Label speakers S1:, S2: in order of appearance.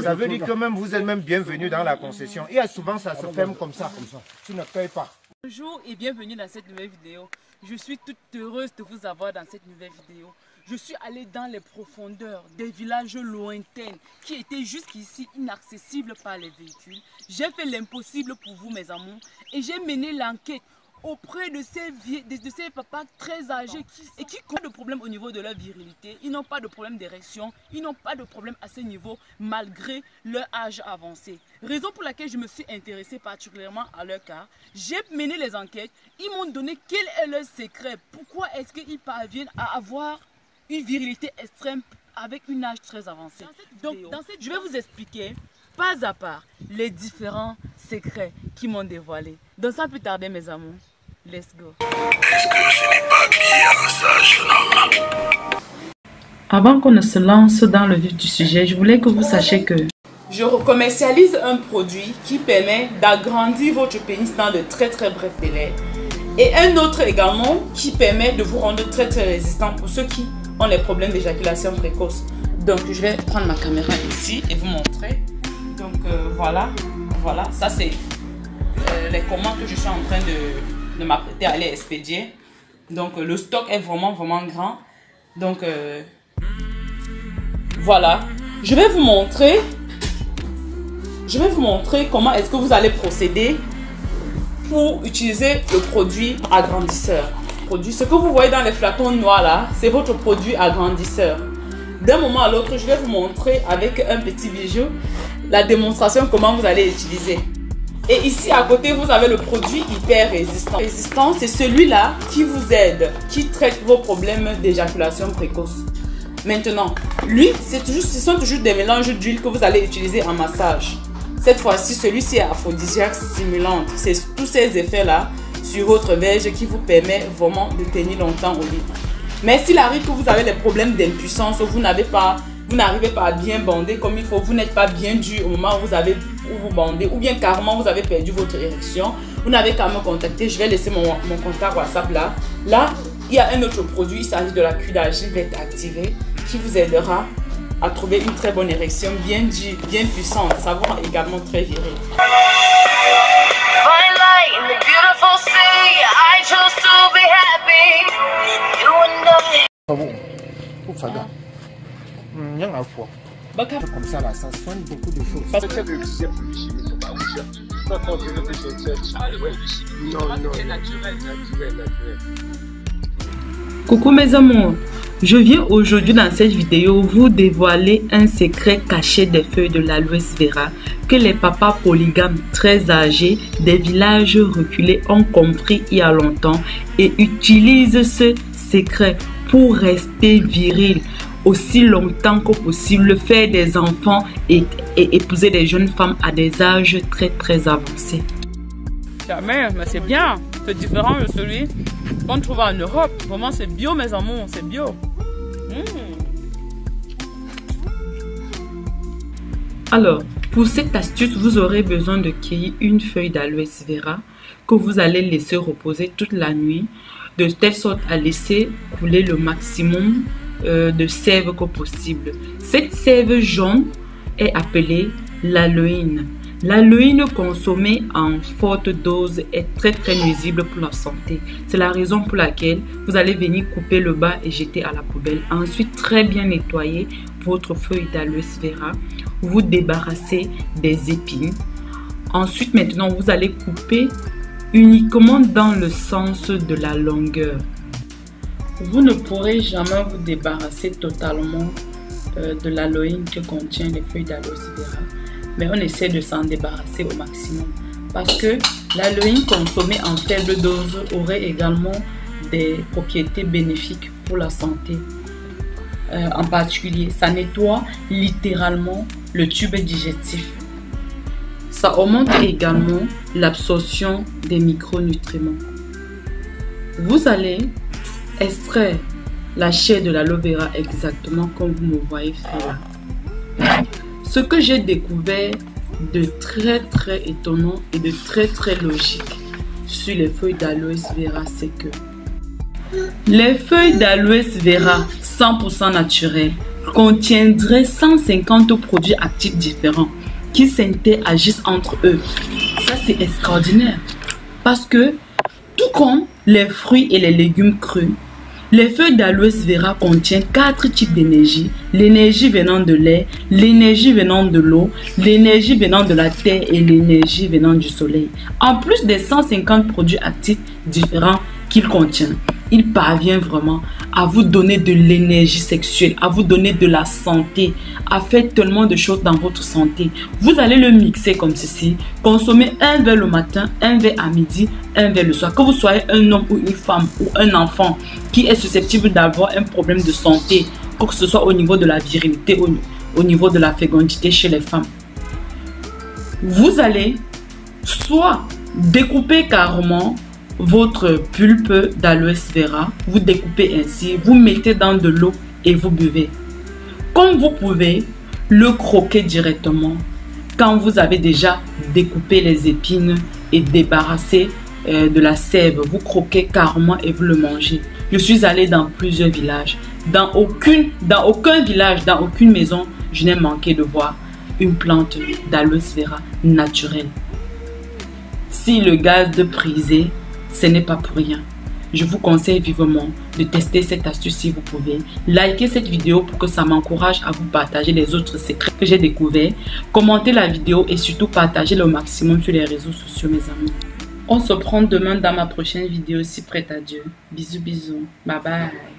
S1: Ça veut dire que même vous êtes même bienvenue dans la concession. Et souvent ça se ferme comme ça. Tu ne payes pas.
S2: Bonjour et bienvenue dans cette nouvelle vidéo. Je suis toute heureuse de vous avoir dans cette nouvelle vidéo. Je suis allée dans les profondeurs des villages lointains qui étaient jusqu'ici inaccessibles par les véhicules. J'ai fait l'impossible pour vous mes amours et j'ai mené l'enquête auprès de ces papas très âgés qui ont des problèmes au niveau de leur virilité. Ils n'ont pas de problème d'érection, ils n'ont pas de problème à ce niveau malgré leur âge avancé. Raison pour laquelle je me suis intéressée particulièrement à leur cas. J'ai mené les enquêtes, ils m'ont donné quel est leur secret. Pourquoi est-ce qu'ils parviennent à avoir une virilité extrême avec un âge très avancé. Donc je vais vous expliquer pas à pas les différents secrets qui m'ont dévoilé. Donc sans plus tarder mes amours, let's go.
S3: Est-ce que ce n'est pas bien ça, jeune homme?
S4: Avant qu'on ne se lance dans le vif du sujet, je voulais que vous sachiez que
S2: je commercialise un produit qui permet d'agrandir votre pénis dans de très brefs délais. Et un autre également qui permet de vous rendre très résistant pour ceux qui ont les problèmes d'éjaculation précoce. Donc je vais prendre ma caméra ici et vous montrer. Donc voilà, ça c'est les commandes que je suis en train de m'apprêter à aller expédier. Donc le stock est vraiment grand. Donc voilà, je vais vous montrer comment est-ce que vous allez procéder pour utiliser le produit agrandisseur. Ce que vous voyez dans les flacons noirs là, c'est votre produit agrandisseur. D'un moment à l'autre, je vais vous montrer avec un petit bijou la démonstration comment vous allez l'utiliser. Et ici à côté, vous avez le produit hyper résistant. Résistant, c'est celui-là qui vous aide, qui traite vos problèmes d'éjaculation précoce. Maintenant, lui, ce sont toujours des mélanges d'huile que vous allez utiliser en massage. Cette fois-ci, celui-ci est aphrodisiaque stimulant. C'est tous ces effets-là sur votre verge qui vous permet vraiment de tenir longtemps au lit. Mais s'il arrive que vous avez des problèmes d'impuissance, vous n'arrivez pas à bien bander comme il faut, vous n'êtes pas bien dur au moment où vous bandez, ou bien carrément vous avez perdu votre érection, vous n'avez qu'à me contacter. Je vais laisser mon contact WhatsApp là. Là, il y a un autre produit, il s'agit de la cuir d'argile verte activée qui vous aidera à trouver une très bonne érection, bien dure, bien puissante. Ça vous rend également très viril.
S1: Comme ça là, ça soigne beaucoup de choses.
S4: Coucou mes amours, je viens aujourd'hui dans cette vidéo vous dévoiler un secret caché des feuilles de l'aloe vera que les papas polygames très âgés des villages reculés ont compris il y a longtemps et utilisent ce secret pour rester viril aussi longtemps que possible, faire des enfants et épouser des jeunes femmes à des âges très avancés.
S2: Jamais, mais c'est bien, c'est différent de celui qu'on trouve en Europe. Vraiment c'est bio mes amours, c'est bio.
S4: Alors, pour cette astuce, vous aurez besoin de cueillir une feuille d'aloe vera que vous allez laisser reposer toute la nuit, de telle sorte à laisser couler le maximum de sève que possible. Cette sève jaune est appelée l'aloïne. L'aloïne consommée en forte dose est très nuisible pour la santé. C'est la raison pour laquelle vous allez venir couper le bas et jeter à la poubelle. Ensuite, très bien nettoyer votre feuille d'aloe vera. Vous débarrassez des épines. Ensuite, maintenant, vous allez couper uniquement dans le sens de la longueur. Vous ne pourrez jamais vous débarrasser totalement de l'aloïne que contient les feuilles d'aloe vera. Mais on essaie de s'en débarrasser au maximum. Parce que l'aloïne consommée en faible dose aurait également des propriétés bénéfiques pour la santé. En particulier, ça nettoie littéralement le tube digestif. Ça augmente également l'absorption des micronutriments. Vous allez extraire la chair de l'aloe vera exactement comme vous me voyez faire là. Ce que j'ai découvert de très étonnant et de très logique sur les feuilles d'aloe vera, c'est que les feuilles d'aloe vera 100% naturelles contiendrait 150 produits actifs différents qui s'interagissent entre eux. Ça, c'est extraordinaire. Parce que, tout comme les fruits et les légumes crus, les feuilles d'aloe vera contiennent 4 types d'énergie. L'énergie venant de l'air, l'énergie venant de l'eau, l'énergie venant de la terre et l'énergie venant du soleil. En plus des 150 produits actifs différents qu'il contient, il parvient vraiment à vous donner de l'énergie sexuelle, à vous donner de la santé, à faire tellement de choses dans votre santé. Vous allez le mixer comme ceci. Consommez un verre le matin, un verre à midi, un verre le soir. Que vous soyez un homme ou une femme ou un enfant qui est susceptible d'avoir un problème de santé, que ce soit au niveau de la virilité, au niveau de la fécondité chez les femmes. Vous allez soit découper carrément votre pulpe d'aloe vera, vous découpez ainsi, vous mettez dans de l'eau et vous buvez. Comme vous pouvez le croquer directement quand vous avez déjà découpé les épines et débarrassé de la sève, vous croquez carrément et vous le mangez. Je suis allée dans plusieurs villages. Dans aucun village, dans aucune maison, je n'ai manqué de voir une plante d'aloe vera naturelle. Si le gaz de prisé, ce n'est pas pour rien. Je vous conseille vivement de tester cette astuce si vous pouvez. Likez cette vidéo pour que ça m'encourage à vous partager les autres secrets que j'ai découverts. Commentez la vidéo et surtout partagez le maximum sur les réseaux sociaux, mes amis. On se prend demain dans ma prochaine vidéo si prête à Dieu. Bisous, bisous. Bye bye.